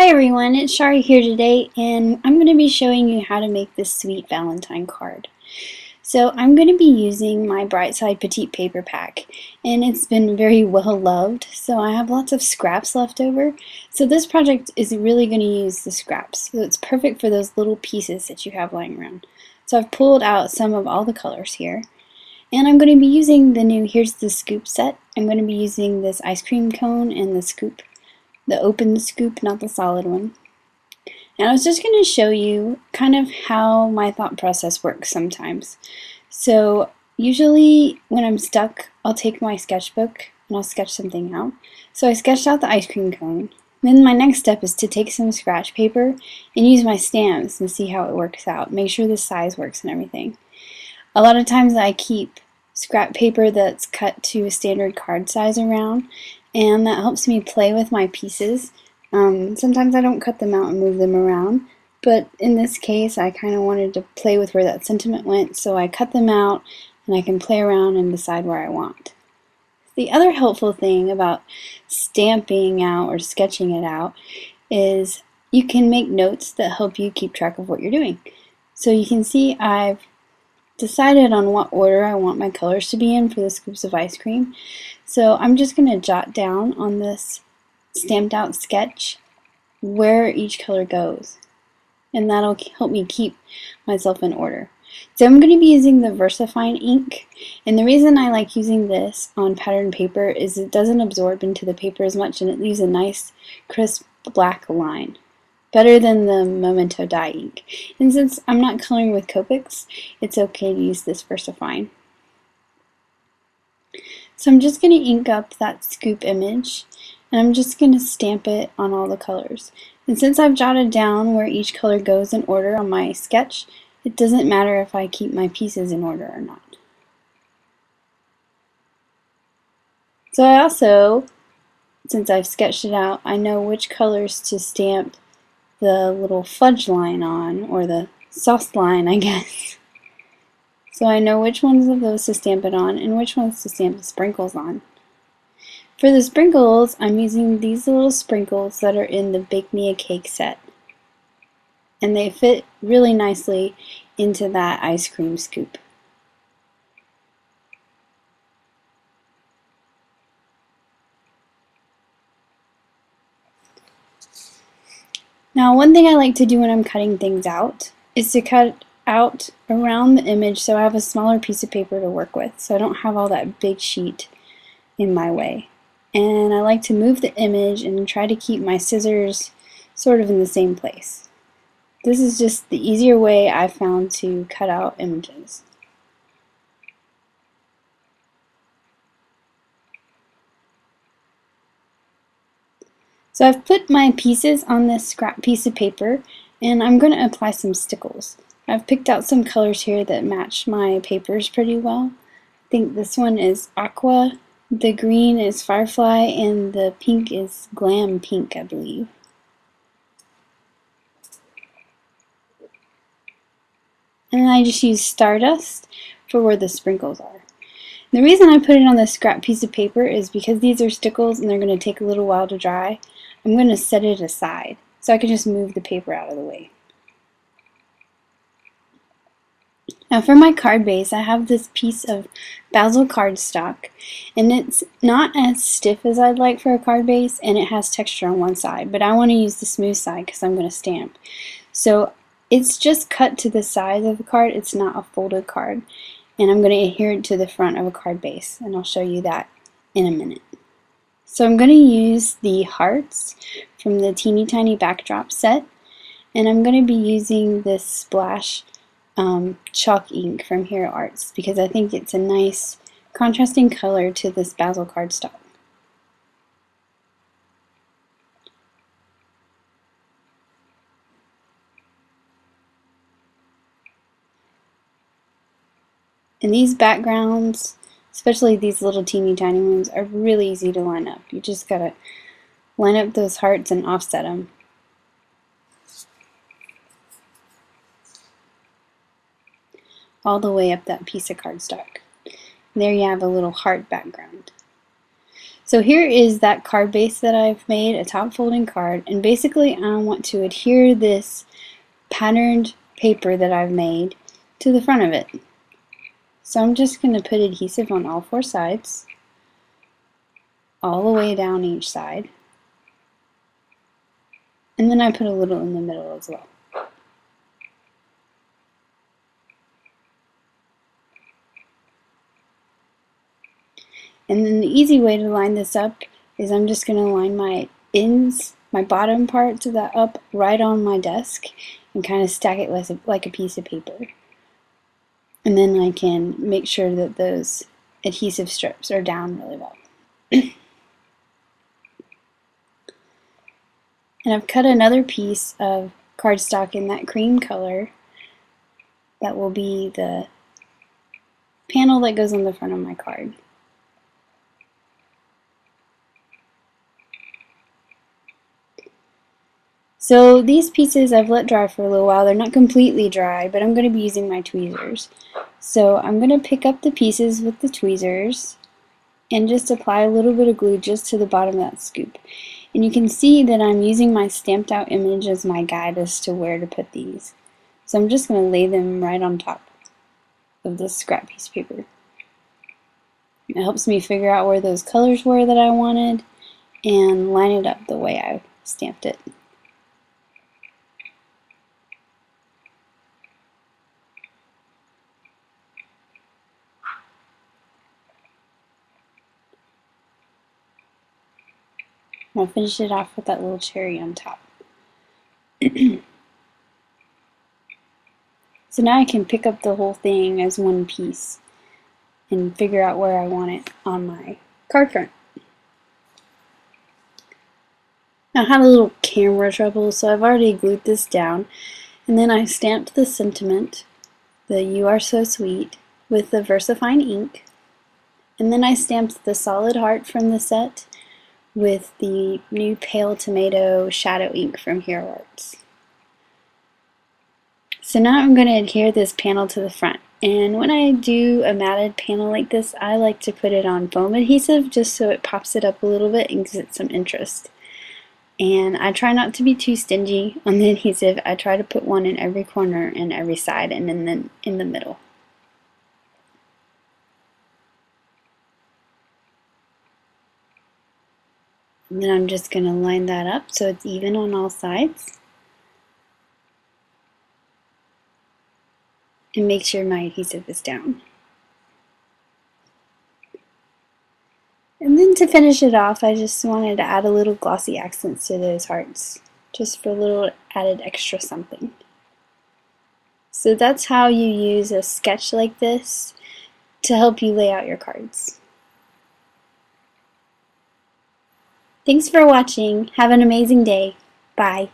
Hi everyone, it's Chari here today, and I'm going to be showing you how to make this sweet Valentine card. So I'm going to be using my Bright Side Petite paper pack, and it's been very well loved, so I have lots of scraps left over. So this project is really going to use the scraps, so it's perfect for those little pieces that you have lying around. So I've pulled out some of all the colors here, and I'm going to be using the new Here's the Scoop set. I'm going to be using this ice cream cone and the scoop. The open scoop, not the solid one. And I was just going to show you kind of how my thought process works sometimes. So usually when I'm stuck, I'll take my sketchbook and I'll sketch something out. So I sketched out the ice cream cone. Then my next step is to take some scratch paper and use my stamps and see how it works out. Make sure the size works and everything. A lot of times I keep scrap paper that's cut to a standard card size around, and that helps me play with my pieces. Sometimes I don't cut them out and move them around, but in this case I kind of wanted to play with where that sentiment went, so I cut them out and I can play around and decide where I want. The other helpful thing about stamping out or sketching it out is you can make notes that help you keep track of what you're doing. So you can see I've decided on what order I want my colors to be in for the scoops of ice cream. So I'm just going to jot down on this stamped out sketch where each color goes, and that'll help me keep myself in order. So I'm going to be using the VersaFine ink, and the reason I like using this on pattern paper is it doesn't absorb into the paper as much and it leaves a nice crisp black line. Better than the Memento dye ink. And since I'm not coloring with Copics, it's okay to use this VersaFine. So I'm just going to ink up that scoop image, and I'm just going to stamp it on all the colors. And since I've jotted down where each color goes in order on my sketch, it doesn't matter if I keep my pieces in order or not. So I also, since I've sketched it out, I know which colors to stamp the little fudge line on, or the sauce line, I guess. So I know which ones of those to stamp it on and which ones to stamp the sprinkles on. For the sprinkles, I'm using these little sprinkles that are in the Bake Me a Cake set. And they fit really nicely into that ice cream scoop. Now, one thing I like to do when I'm cutting things out is to cut out around the image so I have a smaller piece of paper to work with, so I don't have all that big sheet in my way. And I like to move the image and try to keep my scissors sort of in the same place. This is just the easier way I've found to cut out images. So I've put my pieces on this scrap piece of paper, and I'm going to apply some stickles. I've picked out some colors here that match my papers pretty well. I think this one is aqua, the green is firefly, and the pink is glam pink, I believe. And then I just use stardust for where the sprinkles are. The reason I put it on this scrap piece of paper is because these are stickles and they're going to take a little while to dry. I'm going to set it aside so I can just move the paper out of the way. Now for my card base, I have this piece of Basil cardstock, and it's not as stiff as I'd like for a card base, and it has texture on one side, but I want to use the smooth side because I'm going to stamp. So it's just cut to the size of the card, it's not a folded card, and I'm going to adhere it to the front of a card base, and I'll show you that in a minute. So I'm going to use the hearts from the Teeny Tiny Backdrop set, and I'm going to be using this splash chalk ink from Hero Arts because I think it's a nice contrasting color to this Basil cardstock. And these backgrounds, especially these little teeny tiny ones, are really easy to line up. You just gotta line up those hearts and offset them. All the way up that piece of cardstock. There you have a little heart background. So here is that card base that I've made, a top folding card, and basically I want to adhere this patterned paper that I've made to the front of it. So I'm just going to put adhesive on all 4 sides, all the way down each side, and then I put a little in the middle as well. And then the easy way to line this up is I'm just going to line my ends, my bottom part to that up right on my desk and kind of stack it like a piece of paper. And then I can make sure that those adhesive strips are down really well. And I've cut another piece of cardstock in that cream color that will be the panel that goes on the front of my card. So these pieces I've let dry for a little while. They're not completely dry, but I'm going to be using my tweezers. So I'm going to pick up the pieces with the tweezers and just apply a little bit of glue just to the bottom of that scoop. And you can see that I'm using my stamped out image as my guide as to where to put these. So I'm just going to lay them right on top of this scrap piece of paper. It helps me figure out where those colors were that I wanted and line it up the way I stamped it. I'll finish it off with that little cherry on top. So now I can pick up the whole thing as one piece and figure out where I want it on my card front. Now, I had a little camera trouble, so I've already glued this down, and then I stamped the sentiment, the "You Are So Sweet," with the VersaFine ink, and then I stamped the solid heart from the set with the new pale tomato shadow ink from Hero Arts. So now I'm going to adhere this panel to the front, and when I do a matted panel like this, I like to put it on foam adhesive just so it pops it up a little bit and gives it some interest. And I try not to be too stingy on the adhesive. I try to put one in every corner and every side and then in the middle. And then I'm just going to line that up so it's even on all sides. And make sure my adhesive is down. And then to finish it off, I just wanted to add a little glossy accents to those hearts, just for a little added extra something. So that's how you use a sketch like this to help you lay out your cards. Thanks for watching. Have an amazing day. Bye.